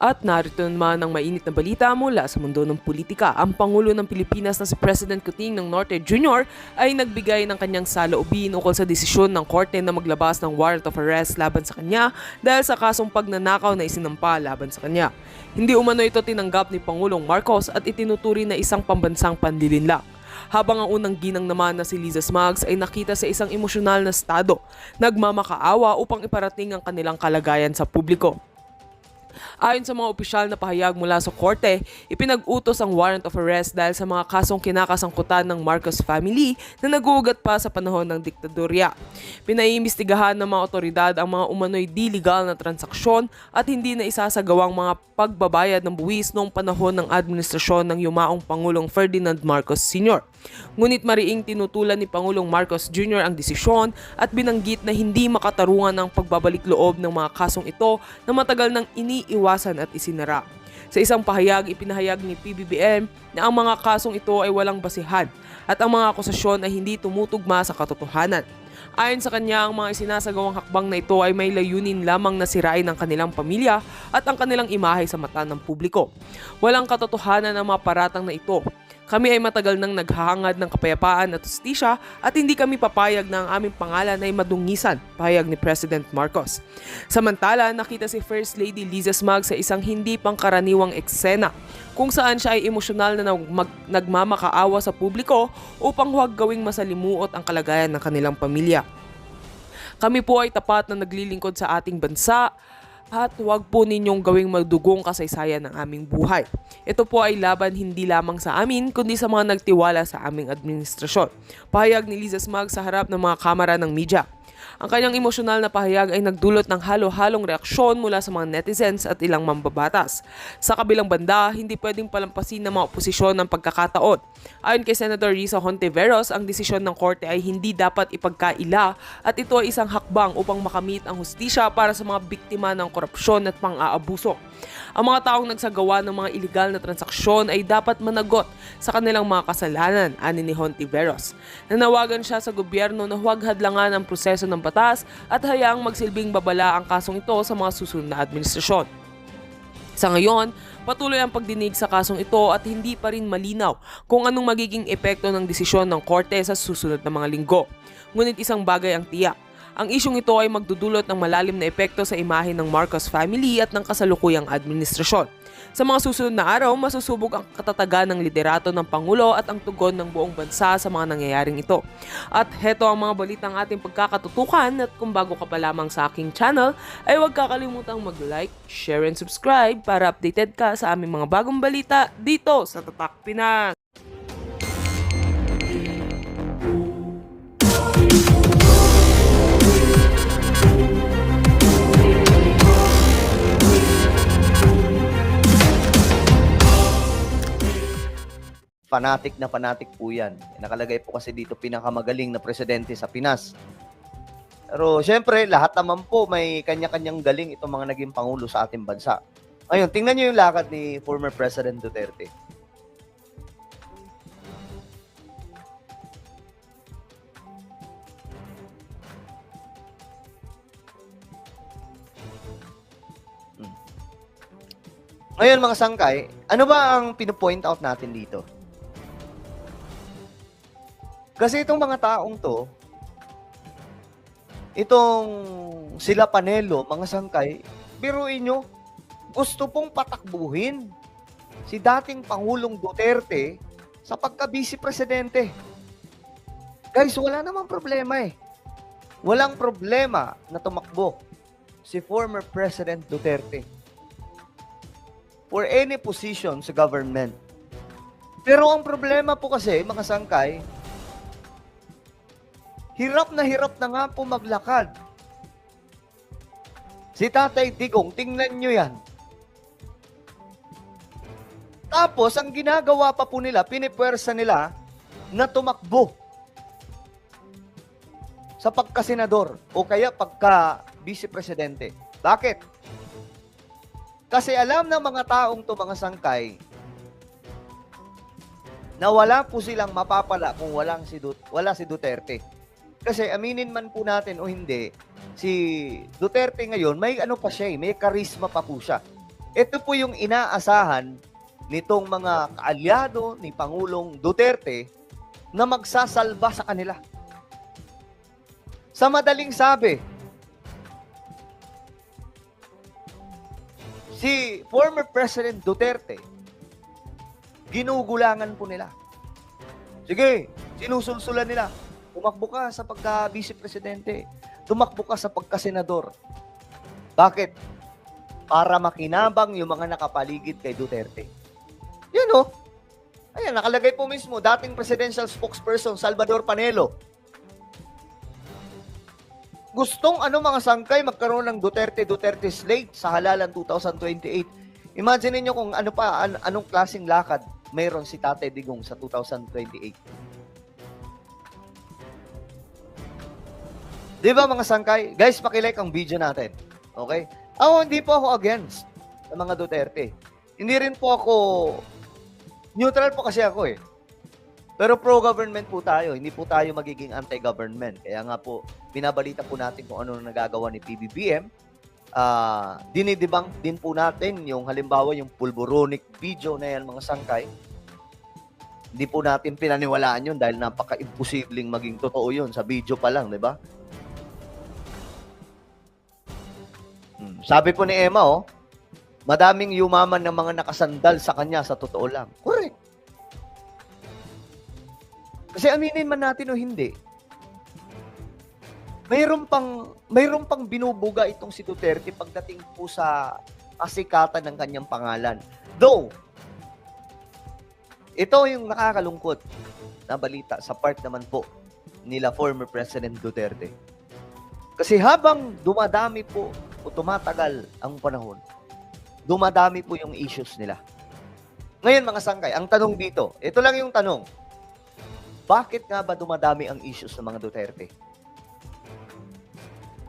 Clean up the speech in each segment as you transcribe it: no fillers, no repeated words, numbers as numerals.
At narito naman ang mainit na balita mula sa mundo ng politika. Ang Pangulo ng Pilipinas na si President Kuting ng Norte Jr. ay nagbigay ng kanyang saloobin ukol sa desisyon ng korte na maglabas ng warrant of arrest laban sa kanya dahil sa kasong pagnanakaw na isinampa laban sa kanya. Hindi umano ito tinanggap ni Pangulong Marcos at itinuturi na isang pambansang panlilinlang. Habang ang unang ginang naman na si Liza Smugs ay nakita sa isang emosyonal na estado, nagmamakaawa upang iparating ang kanilang kalagayan sa publiko. Ayon sa mga opisyal na pahayag mula sa korte, ipinag-utos ang warrant of arrest dahil sa mga kasong kinakasangkutan ng Marcos family na naguugat pa sa panahon ng diktadorya. Pinaiimbestigahan ng mga otoridad ang mga umano'y di legal na transaksyon at hindi na isasagawang mga pagbabayad ng buwis noong panahon ng administrasyon ng yumaong Pangulong Ferdinand Marcos Sr. Ngunit mariing tinutulan ni Pangulong Marcos Jr. ang desisyon at binanggit na hindi makatarungan ang pagbabalik loob ng mga kasong ito na matagal nang iniiwasan at isinara. Sa isang pahayag, ipinahayag ni PBBM na ang mga kasong ito ay walang basihan at ang mga akusasyon ay hindi tumutugma sa katotohanan. Ayon sa kanya, ang mga isinasagawang hakbang na ito ay may layunin lamang na sirain ang kanilang pamilya at ang kanilang imahe sa mata ng publiko. Walang katotohanan ang mga paratang na ito. Kami ay matagal nang naghahangad ng kapayapaan at justisya at hindi kami papayag na ang aming pangalan ay madungisan, pahayag ni President Marcos. Samantala, nakita si First Lady Liza Smugs sa isang hindi pangkaraniwang eksena kung saan siya ay emosyonal na nagmamakaawa sa publiko upang huwag gawing masalimuot ang kalagayan ng kanilang pamilya. Kami po ay tapat na naglilingkod sa ating bansa at huwag po ninyong gawing magdugong kasaysayan ng aming buhay. Ito po ay laban hindi lamang sa amin, kundi sa mga nagtiwala sa aming administrasyon. Pahayag ni Liza Smugs sa harap ng mga kamera ng media. Ang kanyang emosyonal na pahayag ay nagdulot ng halo-halong reaksyon mula sa mga netizens at ilang mambabatas. Sa kabilang banda, hindi pwedeng palampasin ng mga oposisyon ng pagkakataon. Ayon kay Senator Risa Hontiveros, ang desisyon ng korte ay hindi dapat ipagkaila at ito ay isang hakbang upang makamit ang hustisya para sa mga biktima ng korupsyon at pang-aabuso. Ang mga taong nagsagawa ng mga iligal na transaksyon ay dapat managot sa kanilang mga kasalanan, ani ni Hontiveros. Nanawagan siya sa gobyerno na huwag hadlangan ang proseso ng batas at hayaang magsilbing babala ang kasong ito sa mga susunod na administrasyon. Sa ngayon, patuloy ang pagdinig sa kasong ito at hindi pa rin malinaw kung anong magiging epekto ng desisyon ng korte sa susunod na mga linggo. Ngunit isang bagay ang tiyak. Ang isyong ito ay magdudulot ng malalim na epekto sa imahe ng Marcos family at ng kasalukuyang administrasyon. Sa mga susunod na araw, masusubok ang katatagan ng liderato ng Pangulo at ang tugon ng buong bansa sa mga nangyayaring ito. At heto ang mga balitang ating pagkakatutukan at kung bago ka pa lamang sa aking channel, ay huwag kakalimutang mag-like, share and subscribe para updated ka sa aming mga bagong balita dito sa Tatak Pinas. Fanatic po yan. Nakalagay po kasi dito pinakamagaling na presidente sa Pinas. Pero syempre, lahat naman po may kanya-kanyang galing itong mga naging pangulo sa ating bansa. Ngayon, tingnan nyo yung lakad ni former President Duterte. Ngayon mga sangkay, ano ba ang pinopoint out natin dito? Kasi itong mga taong to, itong sila Panelo, mga sangkay, biruin nyo, gusto pong patakbuhin si dating Pangulong Duterte sa pagka-vice presidente. Guys, wala namang problema eh. Walang problema na tumakbo si former President Duterte for any position sa government. Pero ang problema po kasi, mga sangkay, hirap na nga po maglakad. Si Tatay Digong, tingnan nyo yan. Tapos, ang ginagawa pa po nila, pinipwersa nila na tumakbo sa pagkasenador o kaya pagka-vice presidente. Bakit? Kasi alam ng mga taong to, mga sangkay, na wala po silang mapapala kung wala si Duterte. Kasi aminin man po natin o hindi, si Duterte ngayon, may ano pa siya, may karisma pa po siya. Ito po yung inaasahan nitong mga kaalyado ni Pangulong Duterte na magsasalba sa kanila. Sa madaling sabi, si former President Duterte, ginugulangan po nila. Sige, sinusulsulan nila. Tumakbo ka sa pagka-vice presidente. Tumakbo ka sa pagka-senador. Bakit? Para makinabang yung mga nakapaligid kay Duterte. Yan o. Ayan, nakalagay po mismo, dating presidential spokesperson Salvador Panelo. Gustong mga sangkay magkaroon ng Duterte slate sa halalan 2028. Imagine niyo kung anong klaseng lakad mayroon si Tatay Digong sa 2028. Di ba mga sangkay? Guys, pakilike ang video natin. Okay? Hindi po ako against sa mga Duterte. Hindi rin po ako, neutral po kasi ako eh. Pero pro-government po tayo. Hindi po tayo magiging anti-government. Kaya nga po, binabalita po natin kung ano nagagawa ni PBBM. Dinidibang din po natin yung halimbawa yung pulboronic video na yan mga sangkay. Hindi po natin pinaniwalaan yun dahil napaka-imposibleng maging totoo yun sa video pa lang, di ba? Sabi po ni Emma, madaming yumaman ng mga nakasandal sa kanya sa totoo lang. Correct. Kasi aminin man natin o hindi, mayroon pang binubuga itong si Duterte pagdating po sa kasikatan ng kanyang pangalan. Though, ito yung nakakalungkot na balita sa part naman po nila former President Duterte. Kasi habang dumadami po o tumatagal ang panahon, dumadami po yung issues nila. Ngayon mga sangkay, ang tanong dito, ito lang yung tanong, bakit nga ba dumadami ang issues ng mga Duterte?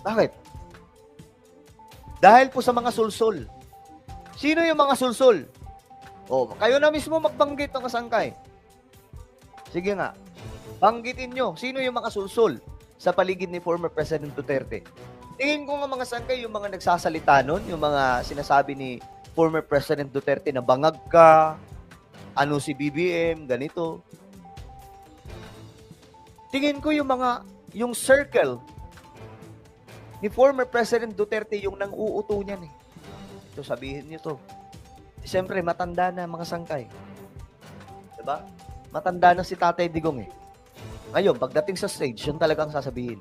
Bakit? Dahil po sa mga sulsul. Sino yung mga sulsul? Kayo na mismo magbanggit ng kasangkay. Sige nga, banggitin nyo, sino yung mga sulsul sa paligid ni former President Duterte? Tingin ko nga mga sangkay, yung mga nagsasalita nun, yung mga sinasabi ni former President Duterte na bangag ka, si BBM, ganito. Tingin ko yung circle ni former President Duterte yung nang-uuto niyan eh. Ito, sabihin niyo to. Siyempre, matanda na mga sangkay. Diba? Matanda na si Tatay Digong eh. Ngayon, pagdating sa stage, yun talagang sasabihin.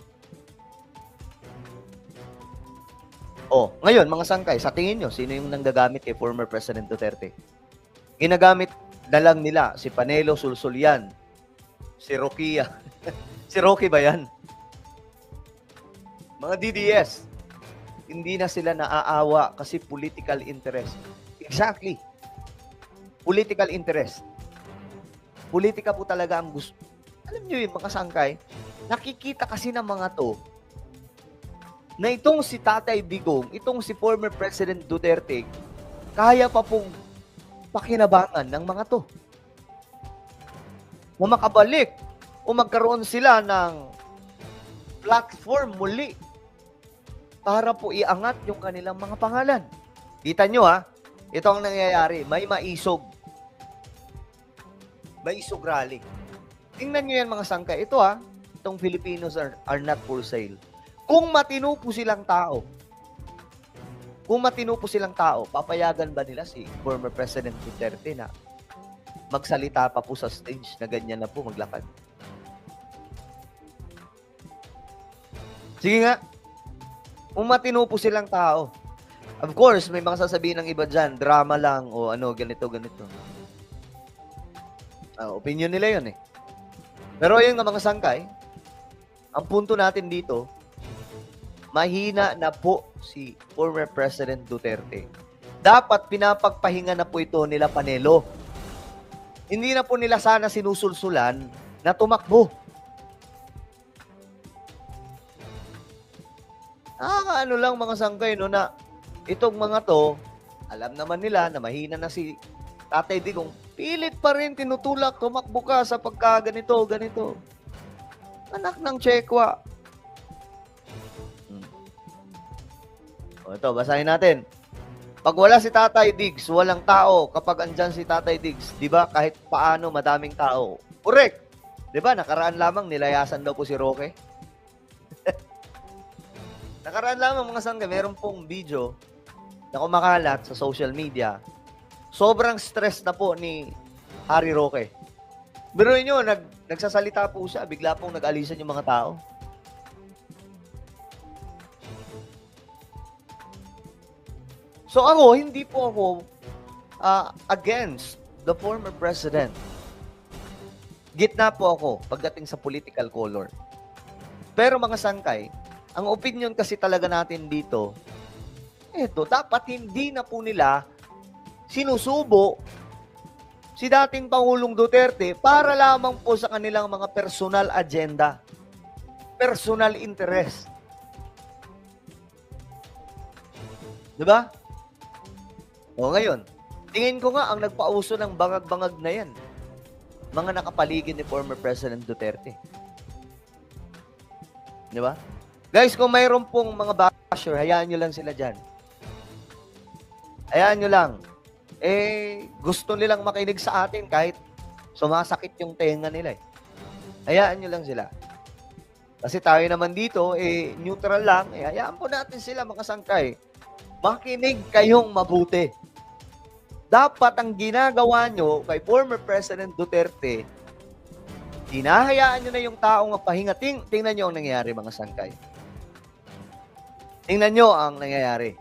Ngayon, mga sangkay, sa tingin nyo, sino yung nanggagamit kay former President Duterte? Ginagamit na lang nila si Panelo Sulsulian, si Rokia. Si Rocky ba yan? Mga DDS, hindi na sila naaawa kasi political interest. Exactly. Political interest. Politika po talaga ang gusto. Alam nyo yun, mga sangkay, nakikita kasi ng mga to na itong si Tatay Digong, itong si former President Duterte, kaya pa pong pakinabangan ng mga to. Na makabalik o magkaroon sila ng platform muli para po iangat yung kanilang mga pangalan. Kita nyo ito ang nangyayari, may maisog. Maisog rally. Tingnan nyo yan mga sangkay. Ito itong Filipinos are not for sale. Kung matino po silang tao, papayagan ba nila si former President Duterte na magsalita pa po sa stage na ganyan na po maglakad? Sige nga, kung matino po silang tao. Of course, may mga sasabihin ng iba dyan, drama lang o ganito. Opinion nila yun eh. Pero ayun nga mga sangkay, ang punto natin dito, mahina na po si former President Duterte. Dapat pinapagpahinga na po ito nila Panelo. Hindi na po nila sana sinusulsulan na tumakbo. Lang mga sangkay na itong mga to, alam naman nila na mahina na si Tatay Digong, pilit pa rin tinutulak, tumakbo ka sa pagka-ganito. Anak ng Chekwa. Ito, basahin natin. Pag wala si Tatay Diggs, walang tao. Kapag andyan si Tatay Diggs, di ba, kahit paano madaming tao. Correct. Di ba, nakaraan lamang, nilayasan daw po si Roque. Nakaraan lamang mga sangga, meron pong video na kumakalat sa social media. Sobrang stress na po ni Harry Roque. Biruin nyo, nagsasalita po siya, bigla pong nag-alisan yung mga tao. So ako, hindi po ako against the former president. Gitna po ako pagdating sa political color. Pero mga sangkay, ang opinion kasi talaga natin dito, dapat hindi na po nila sinusubo si dating Pangulong Duterte para lamang po sa kanilang mga personal agenda, personal interest. Diba? O ngayon, tingin ko nga ang nagpauso ng bangag-bangag na yan, mga nakapaligid ni former President Duterte. Di ba? Guys, kung mayroon pong mga basher, hayaan nyo lang sila dyan. Hayaan nyo lang. Gusto nilang makinig sa atin kahit sumasakit yung tenga nila. Hayaan nyo lang sila. Kasi tayo naman dito, neutral lang. Hayaan po natin sila, mga sangkay. Makinig kayong mabuti. Dapat ang ginagawa nyo kay former President Duterte, hinahayaan nyo na yung taong mapahinga. Tingnan nyo ang nangyayari, mga sangkay. Tingnan nyo ang nangyayari.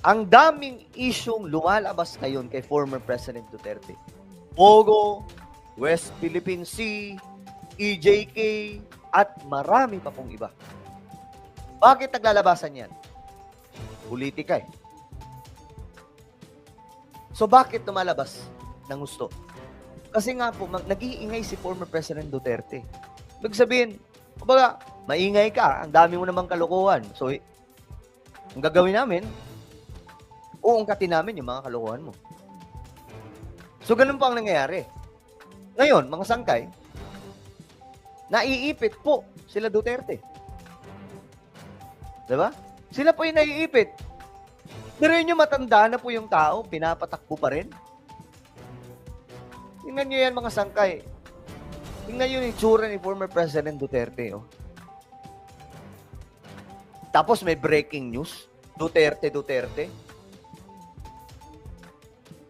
Ang daming isyong lumalabas ngayon kay former President Duterte. Pogo, West Philippine Sea, EJK, at marami pa pong iba. Bakit naglalabasan yan? Politika eh. So bakit lumalabas ng gusto? Kasi nga po, nag-iingay si former President Duterte. Ibig sabihin, kumbaga, maingay ka, ang dami mo namang kalokohan. So, ang gagawin namin, uungkatin namin yung mga kalokohan mo. So, ganun po ang nangyayari. Ngayon, mga sangkay, naiipit po sila Duterte. Diba? Sila po yung naiipit. Pero yun matanda na po yung tao, pinapatakbo pa rin. Tingnan nyo yan, mga sangkay. Tingnan nyo yung itsura ni former President Duterte. Oh. Tapos may breaking news. Duterte.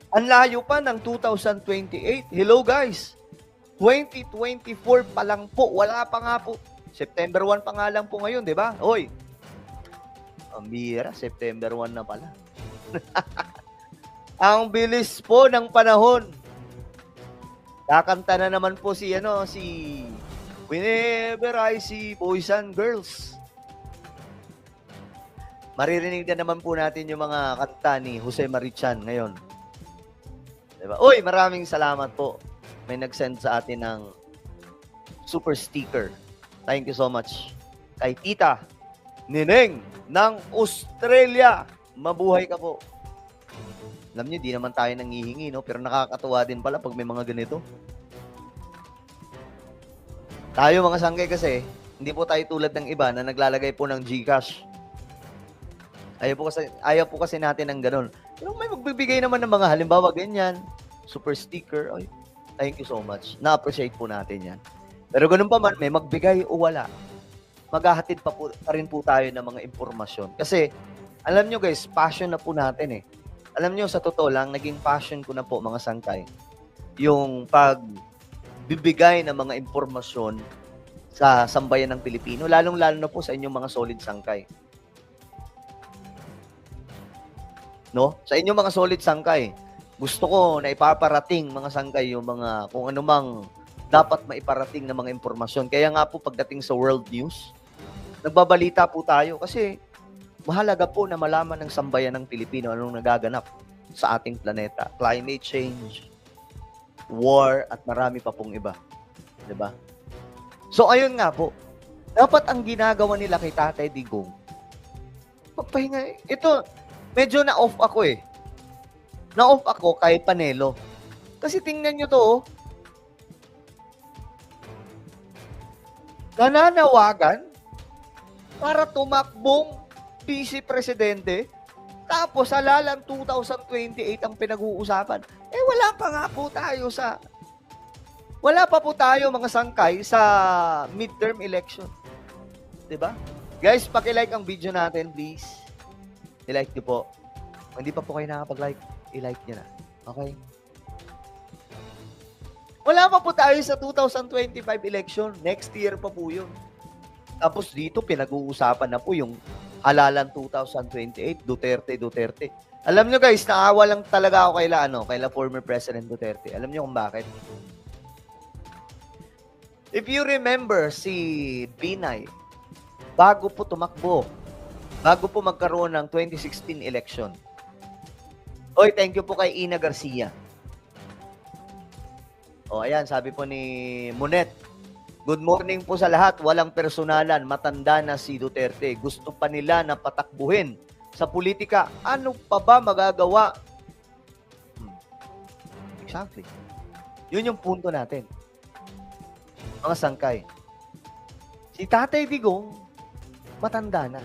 Ang layo pa ng 2028. Hello guys. 2024 pa lang po. Wala pa nga po. September 1 pa nga lang po ngayon, di ba? Hoy. Ang bira, September 1 na pala. Ang bilis po ng panahon. Kakanta na naman po si Whenever I See Boys and Girls. Maririnig na naman po natin yung mga kanta ni Jose Marichan ngayon. Diba? Uy, maraming salamat po. May nag-send sa atin ng super sticker. Thank you so much. Kay Tita Nineng ng Australia. Mabuhay ka po. Alam niyo, di naman tayo nangihingi, no? Pero nakakatuwa din pala pag may mga ganito. Tayo mga sanggay kasi, hindi po tayo tulad ng iba na naglalagay po ng GCash. Ayaw po kasi natin ng ganun. Pero may magbibigay naman ng mga halimbawa ganyan, super sticker. Ay, thank you so much. Na-appreciate po natin yan. Pero ganun pa man, may magbigay o wala, maghahatid pa rin po tayo ng mga impormasyon. Kasi, alam nyo guys, passion na po natin eh. Alam nyo, sa totoo lang, naging passion ko na po mga sangkay, yung pagbibigay ng mga impormasyon sa sambayan ng Pilipino, lalong-lalo na po sa inyong mga solid sangkay. No? Sa inyong mga solid sangkay, gusto ko na ipaparating mga sangkay yung mga kung anumang dapat maiparating na mga impormasyon. Kaya nga po pagdating sa world news, nagbabalita po tayo kasi mahalaga po na malaman ng sambayan ng Pilipino anong nagaganap sa ating planeta. Climate change, war, at marami pa pong iba. Diba? So, ayun nga po. Dapat ang ginagawa nila kay Tatay Digong, magpahinga. Ito, medyo na-off ako eh. Na-off ako kay Panelo. Kasi tingnan nyo to, oh. Nananawagan para tumakbong vice presidente, tapos halalan 2028 ang pinag-uusapan. Eh wala pa nga po tayo wala pa po tayo mga sangkay sa midterm election. 'Di ba? Guys, paki-like ang video natin, please. I-like niyo po. Kung hindi pa po kayo nakapag-like, i-like niyo na. Okay? Wala pa po tayo sa 2025 election. Next year pa po yun. Tapos dito, pinag-uusapan na po yung halalan 2028, Duterte. Alam nyo guys, naawa lang talaga ako kaila former President Duterte. Alam nyo kung bakit? If you remember si Binay, bago po tumakbo, bago po magkaroon ng 2016 election. Oy, thank you po kay Ina Garcia. O, ayan, sabi po ni Monet, good morning po sa lahat. Walang personalan. Matanda na si Duterte. Gusto pa nila na patakbuhin sa politika. Ano pa ba magagawa? Exactly. Yun yung punto natin. Mga sangkay. Si Tatay Digong, matanda na.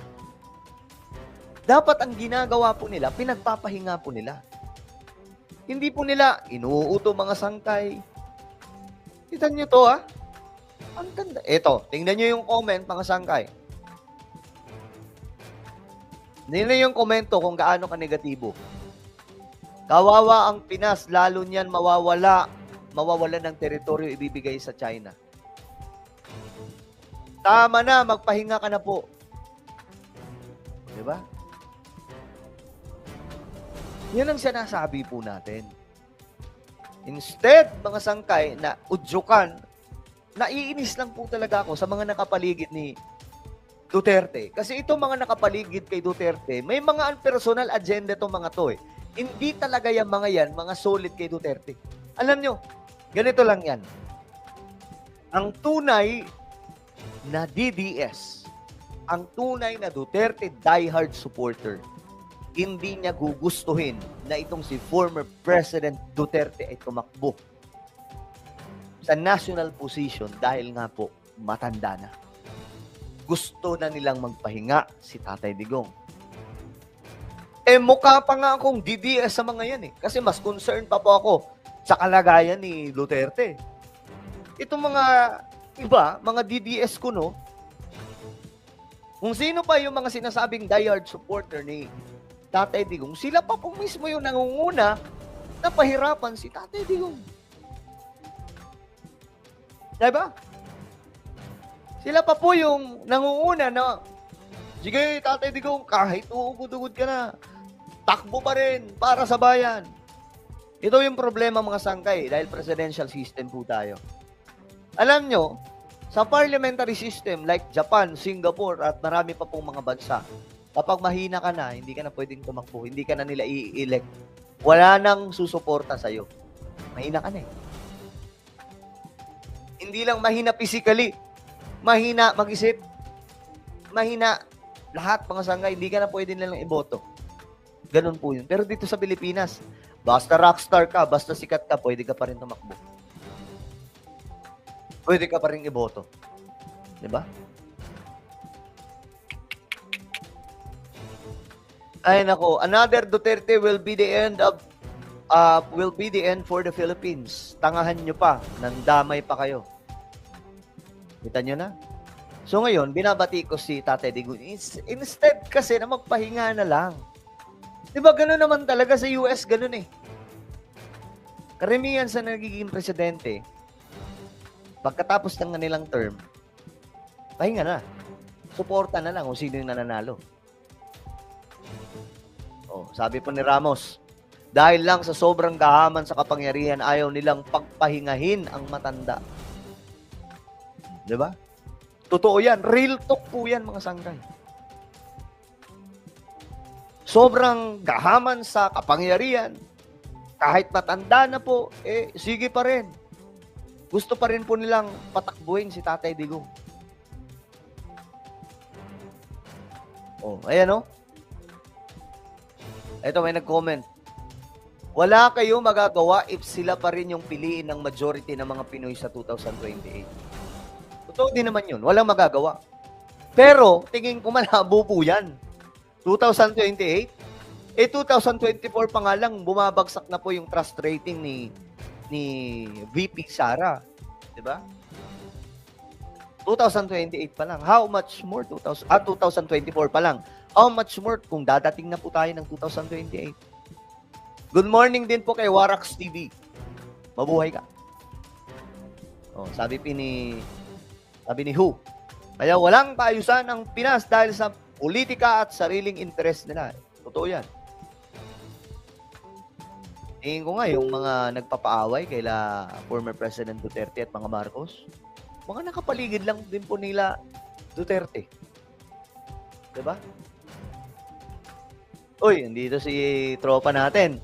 Dapat ang ginagawa po nila, pinagpapahinga po nila. Hindi po nila inuuto mga sangkay. Tignan nyo to, Ang ganda. Ito, tingnan nyo yung comment, mga sangkay. Tingnan nyo yung komento kung gaano ka-negatibo. Kawawa ang Pinas, lalo niyan mawawala ng teritoryo ibibigay sa China. Tama na, magpahinga ka na po. Diba? Yan ang sinasabi po natin. Instead, mga sangkay, na udyukan, naiinis lang po talaga ako sa mga nakapaligid ni Duterte. Kasi itong mga nakapaligid kay Duterte, may mga unpersonal agenda itong mga to. Hindi talaga yung mga yan, mga solid kay Duterte. Alam nyo, ganito lang yan. Ang tunay na DDS, ang tunay na Duterte diehard supporter, hindi niya gugustuhin na itong si former President Duterte ay tumakbo sa national position dahil nga po matanda na. Gusto na nilang magpahinga si Tatay Digong. Eh mukha pa nga akong DDS sa mga yan kasi mas concerned pa po ako sa kalagayan ni Duterte. Itong mga iba, mga DDS ko kung sino pa yung mga sinasabing diehard supporter ni Tatay Digong, sila pa po mismo yung nangunguna na pahirapan si Tatay Digong. Diba? Sila pa po yung nangunguna na, sige, Tatay Digong, kahit uugod-ugod ka na, takbo pa rin para sa bayan. Ito yung problema mga sangkay dahil presidential system po tayo. Alam nyo, sa parliamentary system like Japan, Singapore, at marami pa pong mga bansa, kapag mahina ka na, hindi ka na pwedeng tumakbo, hindi ka na nila i-elect, wala nang susuporta sa'yo. Mahina ka na Hindi lang mahina physically, mahina mag-isip, mahina lahat mga sangay, hindi ka na pwede nilang iboto. Ganun po yun. Pero dito sa Pilipinas, basta rockstar ka, basta sikat ka, pwede ka pa rin tumakbo. Pwede ka pa rin iboto. Diba? Ay nako, another Duterte will be the end for the Philippines. Tangahan nyo pa, nandamay pa kayo. Kita nyo na? So ngayon, binabati ko si Tatay Digong. Instead kasi na magpahinga na lang. Diba gano'n naman talaga sa US, gano'n Karamihan sa nagiging presidente, pagkatapos ng kanilang term, pahinga na. Suporta na lang kung sino yung nananalo. Sabi po ni Ramos, dahil lang sa sobrang kahaman sa kapangyarihan, ayaw nilang pagpahingahin ang matanda. Diba? Totoo yan. Real talk po yan, mga sangkay. Sobrang kahaman sa kapangyarihan, kahit matanda na po, sige pa rin. Gusto pa rin po nilang patakbuhin si Tatay Digong. Ayan Ito, may nag-comment. Wala kayong magagawa if sila pa rin yung piliin ng majority ng mga Pinoy sa 2028. Totoo din naman yun. Walang magagawa. Pero, tingin ko malabo po yan. 2028? 2024 pa nga lang, bumabagsak na po yung trust rating ni VP Sara. Diba? 2028 pa lang. How much more? 2024 pa lang. How much more kung dadating na po tayo ng 2028? Good morning din po kay Warax TV. Mabuhay ka. Oh, sabi ni Who. Kaya walang kaayusan ang Pinas dahil sa politika at sariling interest nila. Totoo yan. Tingin ko nga yung mga nagpapaaway kaila former President Duterte at mga Marcos, mga nakapaligid lang din po nila Duterte. Diba? Uy, andito si tropa natin.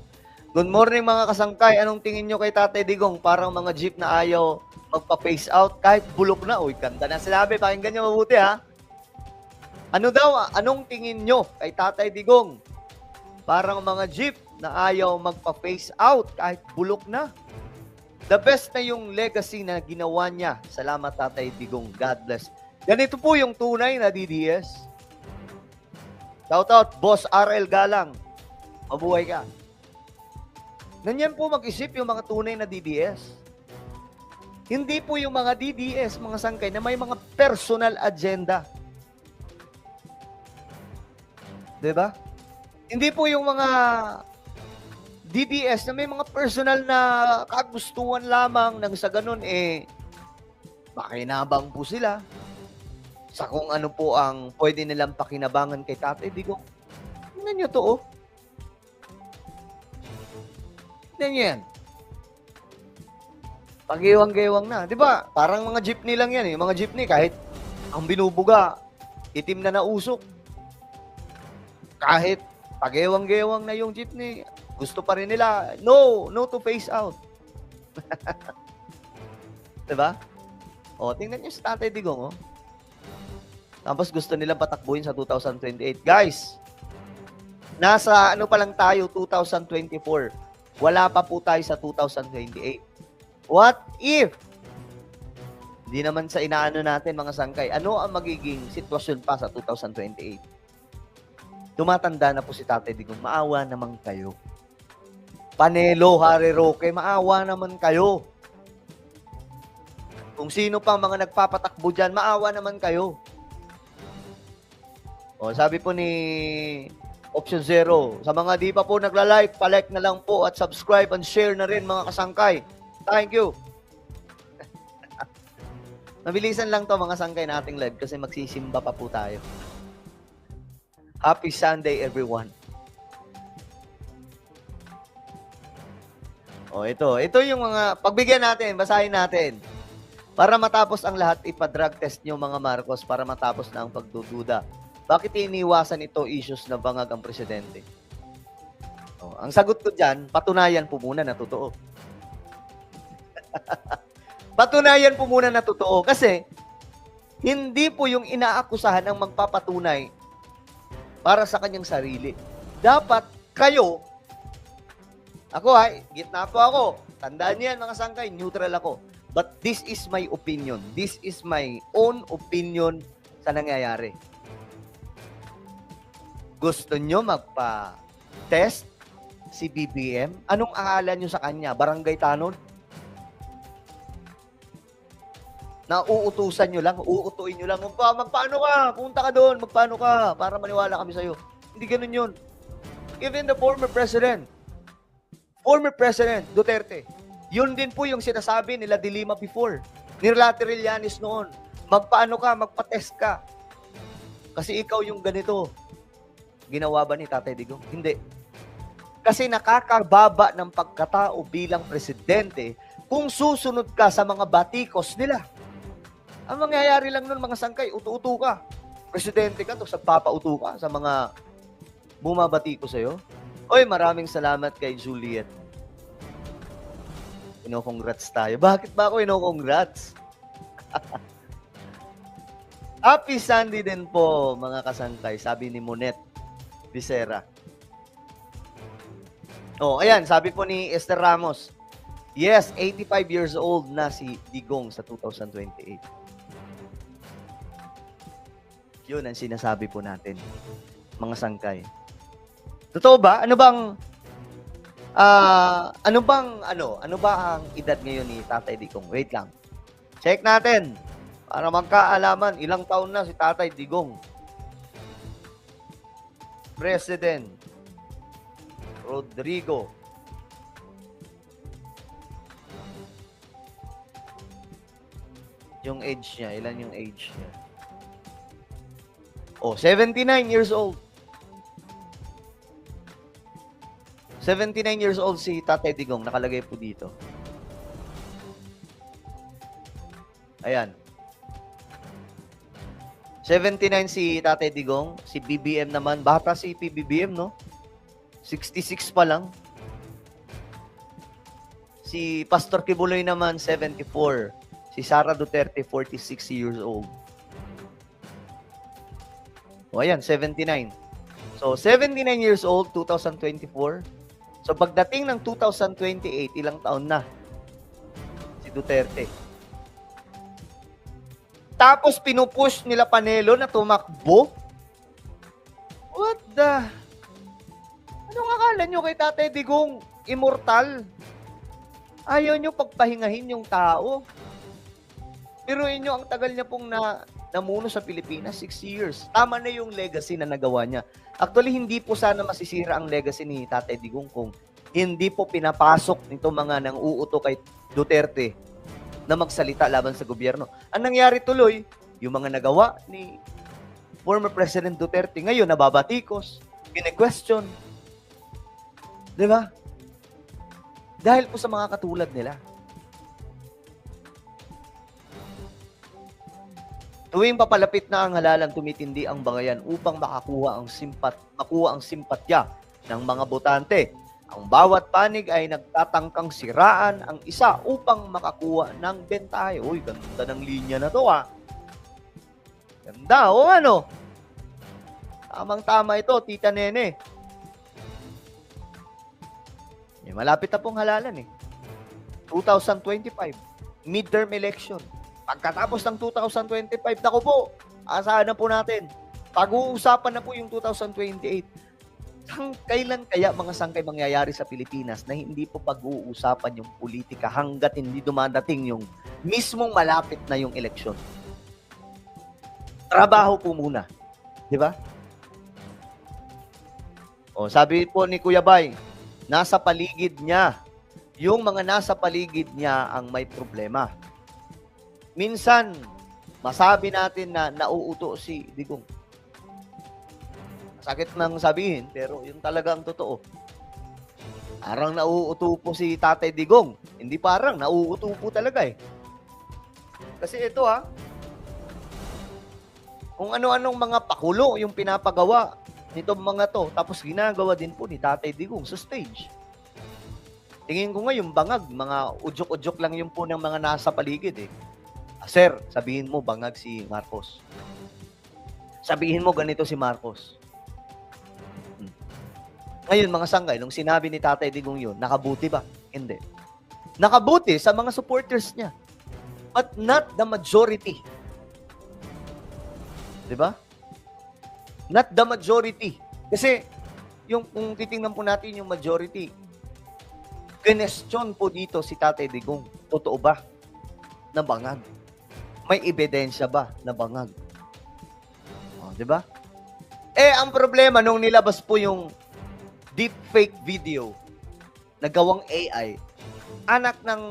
Good morning mga kasangkay. Anong tingin nyo kay Tatay Digong? Parang mga jeep na ayaw magpa-face out kahit bulok na. Uy, ganda na sinabi. Pakinggan nyo mabuti ha. Ano daw? Anong tingin nyo kay Tatay Digong? Parang mga jeep na ayaw magpa-face out kahit bulok na. The best na yung legacy na ginawa niya. Salamat Tatay Digong. God bless. Ganito po yung tunay na DDS. Shout out, Boss RL Galang. Mabuhay ka. Ganyan po mag-isip yung mga tunay na DDS. Hindi po yung mga DDS, mga sangkay, na may mga personal agenda. Diba? Hindi po yung mga DDS na may mga personal na kagustuhan lamang nang sa ganun makinabang po sila sa kung ano po ang pwede nilang pakinabangan kay Tatay Digong. Tingnan nyo to, oh. Tingnan nyo yan. Pagiwang-gewang na. Di ba? Parang mga jeepney lang yan. Mga jeepney, kahit ang binubuga, itim na nausok. Kahit pagiwang-gewang na yung jeepney, gusto pa rin nila, no to face out. Diba? O, tingnan nyo sa Tatay Digong, oh. Tapos gusto nila patakbuhin sa 2028. Guys, nasa ano pa lang tayo, 2024. Wala pa po tayo sa 2028. What if? Hindi naman sa inaano natin, mga sangkay. Ano ang magiging sitwasyon pa sa 2028? Tumatanda na po si Tatay Digong. Maawa naman kayo. Panelo, Harry Roque, maawa naman kayo. Kung sino pang mga nagpapatakbo dyan, maawa naman kayo. O, sabi po ni Option Zero, sa mga di pa po nagla-like, pa-like na lang po at subscribe and share na rin mga kasangkay. Thank you. Mabilisan lang to mga sangkay nating live kasi magsisimba pa po tayo. Happy Sunday everyone. O, ito yung mga pagbigyan natin, basahin natin. Para matapos ang lahat, ipa-drug test nyo mga Marcos para matapos na ang pagdududa. Bakit iniwasan ito issues na bangag ang presidente? O, ang sagot ko dyan, patunayan po muna na totoo. Patunayan po muna na totoo. Kasi, hindi po yung inaakusahan ang magpapatunay para sa kanyang sarili. Dapat kayo, ako gitna po ako. Tandaan niyo yan mga sangkay, neutral ako. But this is my opinion. This is my own opinion sa nangyayari. Gusto nyo magpa-test si BBM? Anong akala nyo sa kanya? Barangay Tanod? Na uutusan nyo lang, uutuin nyo lang, magpaano ka, punta ka doon, magpaano ka, para maniwala kami sa'yo. Hindi ganun yun. Even the former President Duterte, yun din po yung sinasabi nila Dilima before. Nila Trillanes noon, magpaano ka, magpa-test ka. Kasi ikaw yung ganito. Ginawa ba ni Tatay Digong? Hindi. Kasi nakakababa ng pagkatao bilang presidente kung susunod ka sa mga batikos nila. Ang mangyayari lang nun, mga sangkay, utu-utu ka. Presidente ka, tapos papautu ka sa mga bumabatiko sa'yo. Oy, maraming salamat kay Juliet. Ino-congrats tayo. Bakit ba ako ino-congrats? Happy Sunday din po, mga kasangkay, sabi ni Monet Visera. Oh, ayan, sabi po ni Esther Ramos, yes, 85 years old na si Digong sa 2028. Yun ang sinasabi po natin. mga sangkay. Totoo ba? Ano ba ang edad ngayon ni Tatay Digong? Wait lang. Check natin. Para magkaalaman, ilang taon na si Tatay Digong. President Rodrigo. Yung age niya, ilan yung age niya? 79 years old. 79 years old si Tatay Digong, nakalagay po dito. Ayan. 79 si Tatay Digong, si BBM naman, bata si PBBM, no? 66 pa lang. Si Pastor Kibuloy naman, 74. Si Sara Duterte, 46 years old. O ayan, 79. So, 79 years old, 2024. So, pagdating ng 2028, ilang taon na si Duterte? Tapos, pinupush nila Panelo na tumakbo? What the? Anong akala nyo kay Tatay Digong? Immortal? Ayaw nyo pagpahingahin yung tao? Pero inyo, ang tagal niya pong namuno sa Pilipinas, 6 years. Tama na yung legacy na nagawa niya. Actually, hindi po sana masisira ang legacy ni Tatay Digong kung hindi po pinapasok nito mga nang uuto kay Duterte na magsalita laban sa gobyerno. Ang nangyari tuloy, yung mga nagawa ni former President Duterte ngayon nababatikos, kine-question. Di ba? Dahil po sa mga katulad nila. Tuwing papalapit na ang halalan, tumitindi ang bangayan upang makuha ang simpatya ng mga botante. Ang bawat panig ay nagtatangkang siraan ang isa upang makakuha ng bentahe. Uy, ganda ng linya na to, ah. Ganda, o ano? Tamang-tama ito, Tita Nene. Malapit na pong halalan, 2025, midterm election. Pagkatapos ng 2025, naku po, asahan na po natin. Pag-uusapan na po yung 2028. Kailan kaya mga sangkay mangyayari sa Pilipinas na hindi po pag-uusapan yung politika hanggat hindi dumadating yung mismong malapit na yung eleksyon? Trabaho po muna. Di ba? Sabi po ni Kuya Bay, nasa paligid niya. Yung mga nasa paligid niya ang may problema. Minsan, masabi natin na nauuto si Digong. Sakit nang sabihin, pero yun talagang totoo. Parang nauuto po si Tatay Digong. Hindi parang, nauuto po talaga Kasi ito kung ano-anong mga pakulo yung pinapagawa nitong mga to, tapos ginagawa din po ni Tatay Digong sa stage. Tingin ko nga yung bangag, mga udyok-udyok lang yung po ng mga nasa paligid Sir, sabihin mo bangag si Marcos. Sabihin mo ganito si Marcos. Ngayon, mga sanggay, nung sinabi ni Tatay Digong yun, nakabuti ba? Hindi. Nakabuti sa mga supporters niya. But not the majority. Diba? Not the majority. Kasi, kung titingnan po natin yung majority, kinestyon po dito si Tatay Digong. Totoo ba na bangag? May ebidensya ba na bangag? Diba? Ang problema nung nilabas po yung deepfake video na gawang AI, anak ng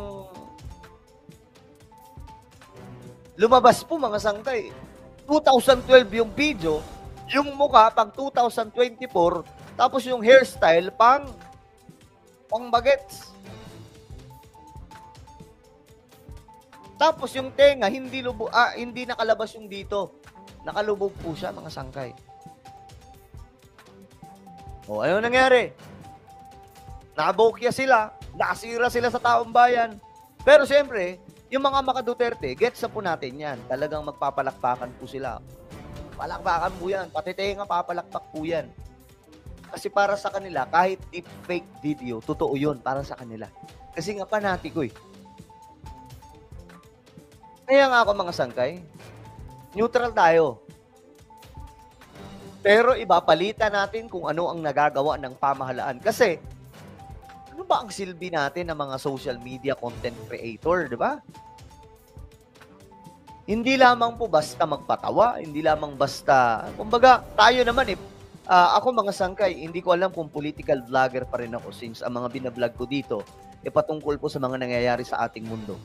lumabas po mga sangkay. 2012 yung video, yung mukha pang 2024, tapos yung hairstyle pang bagets. Tapos yung tenga, hindi nakalabas yung dito. Nakalubog po siya, mga sangkay. Ano nangyari? Nabokya sila, nakasira sila sa taong bayan. Pero siyempre, yung mga maka-Duterte, gets na po natin yan. Talagang magpapalakpakan po sila. Palakpakan po yan. Pati tenga, papalakpak po yan. Kasi para sa kanila, kahit deep fake video, totoo yun para sa kanila. Kasi nga panatiko Kaya nga ako mga sangkay, neutral tayo. Pero ibapalitan natin kung ano ang nagagawa ng pamahalaan. Kasi, ano ba ang silbi natin ng mga social media content creator, di ba? Hindi lamang po basta magpatawa, hindi lamang basta, kumbaga, tayo naman ako mga sangkay, hindi ko alam kung political vlogger pa rin ako since ang mga binablog ko dito, patungkol po sa mga nangyayari sa ating mundo.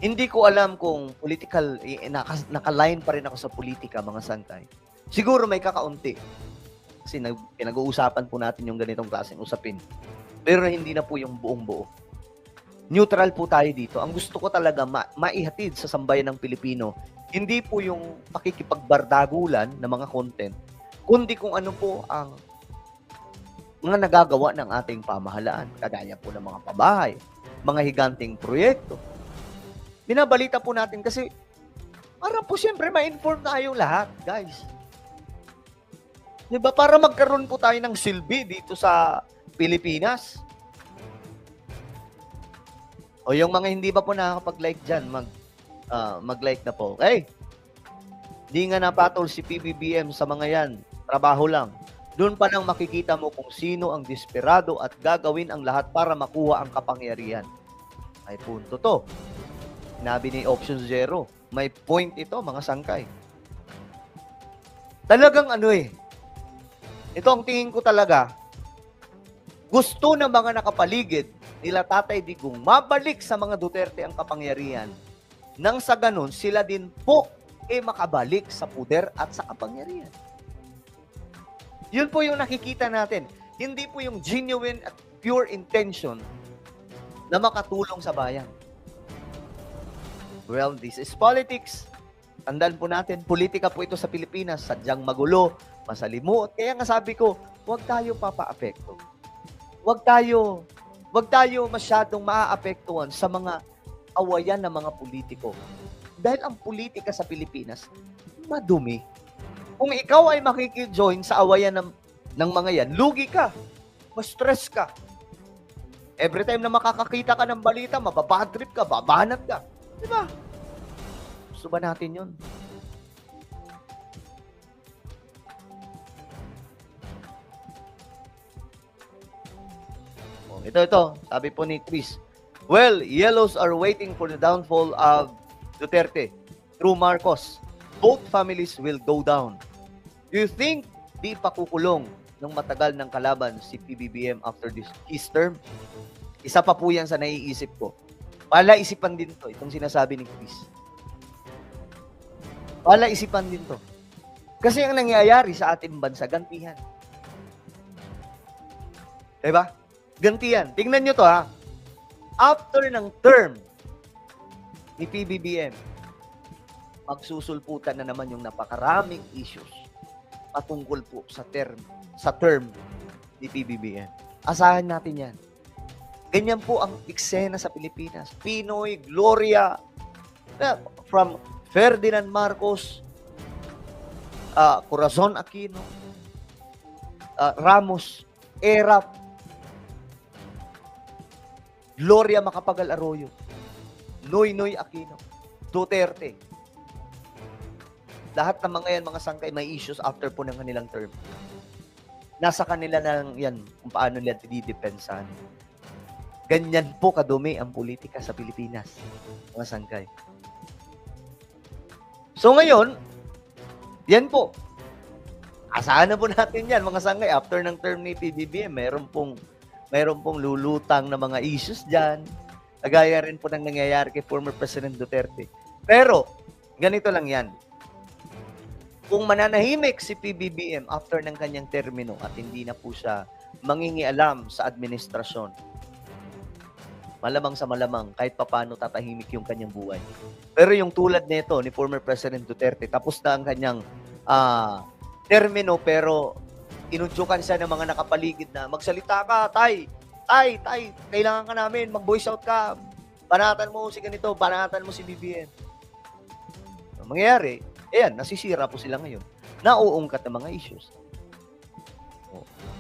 Hindi ko alam kung political, naka-line pa rin ako sa politika, mga sangkay. Siguro may kakaunti. Kasi pinag-uusapan po natin yung ganitong klaseng usapin. Pero hindi na po yung buong buo. Neutral po tayo dito. Ang gusto ko talaga maihatid sa sambayan ng Pilipino, hindi po yung pakikipagbardagulan ng mga content, kundi kung ano po ang mga nagagawa ng ating pamahalaan. Kagaya po ng mga pabahay, mga higanting proyekto. Binabalita po natin kasi para po siyempre ma-inform tayong lahat, guys. Diba? Para magkaroon po tayo ng silbi dito sa Pilipinas. O yung mga hindi pa po nakakapag-like dyan, mag-like na po. Okay? Di nga napatol si PBBM sa mga yan. Trabaho lang. Doon pa lang makikita mo kung sino ang desperado at gagawin ang lahat para makuha ang kapangyarihan. Ay punto to. Sinabi ni Option Zero. May point ito, mga sangkay. Talagang ito ang tingin ko talaga, gusto ng mga nakapaligid nila Tatay Digong mabalik sa mga Duterte ang kapangyarihan. Nang sa ganun, sila din po makabalik sa puder at sa kapangyarihan. Yun po yung nakikita natin. Hindi po yung genuine at pure intention na makatulong sa bayan. Well, this is politics. Tandaan po natin, politika po ito sa Pilipinas. Sadyang magulo, masalimuot. Kaya nga sabi ko, huwag tayo papaapekto. Huwag tayo masyadong maaapektuhan sa mga awayan ng mga politiko. Dahil ang politika sa Pilipinas, madumi. Kung ikaw ay makikijoin sa awayan ng mga yan, lugi ka. Ma-stress ka. Every time na makakakita ka ng balita, mababadtrip ka, babanat ka. Diba? Gusto ba natin yun? Ito. Sabi po ni Chris, well, yellows are waiting for the downfall of Duterte through Marcos. Both families will go down. Do you think di pa kukulong ng matagal ng kalaban si PBBM after his term? Isa pa po yan sa naiisip ko. Palaisipan din to, itong sinasabi ni Chris. Palaisipan din to. Kasi ang nangyayari sa ating bansa, gantihan. Diba? Gantihan. Tingnan nyo to ha. After ng term ni PBBM, magsusulputan na naman yung napakaraming issues patungkol po sa term ni PBBM. Asahan natin yan. Ganyan po ang eksena sa Pilipinas. Pinoy, Gloria, from Ferdinand Marcos, Corazon Aquino, Ramos, Erap, Gloria Macapagal Arroyo, Noynoy Aquino, Duterte. Lahat ng mga yan, mga sangkay, may issues after po ng kanilang term. Nasa kanila na lang yan kung paano nila didepensahan. Ganyan po kadumi ang politika sa Pilipinas, mga sangkay. So ngayon, yan po. Asahan na po natin yan, mga sangkay. After ng term ni PBBM, mayroon pong lulutang na mga issues dyan. Kagaya rin po ng nangyayari kay former President Duterte. Pero, ganito lang yan. Kung mananahimik si PBBM after ng kanyang termino at hindi na po siya mangingialam sa administrasyon, malamang sa malamang, kahit papano tatahimik yung kanyang buhay. Pero yung tulad nito ni former President Duterte, tapos na ang kanyang termino, pero inudyukan siya ng mga nakapaligid na, magsalita ka, tay, kailangan ka namin, mag-voice out ka, banatan mo si ganito, banatan mo si BBM. Ang mangyayari, ayan, nasisira po sila ngayon. Nauungkat ng mga issues.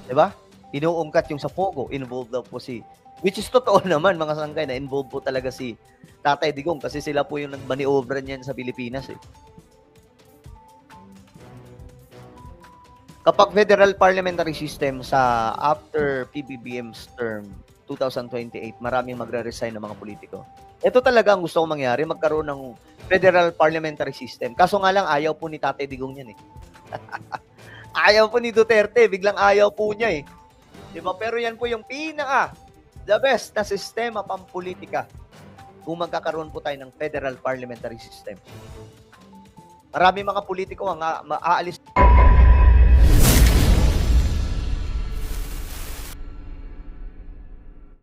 Diba? Inuungkat yung sa Pogo, involved daw po which is totoo naman, mga sangkay, na involved po talaga si Tatay Digong kasi sila po yung nag-maneuver niyan sa Pilipinas. Kapag federal parliamentary system sa after PBBM's term 2028, maraming magre-resign ng mga politiko. Ito talaga ang gusto kong mangyari, magkaroon ng federal parliamentary system. Kaso nga lang, ayaw po ni Tatay Digong yan eh. Ayaw po ni Duterte, biglang ayaw po niya eh. Diba? Pero yan po yung the best na sistema pampolitika kung magkakaroon po tayo ng federal parliamentary system. Marami mga politiko ang aalis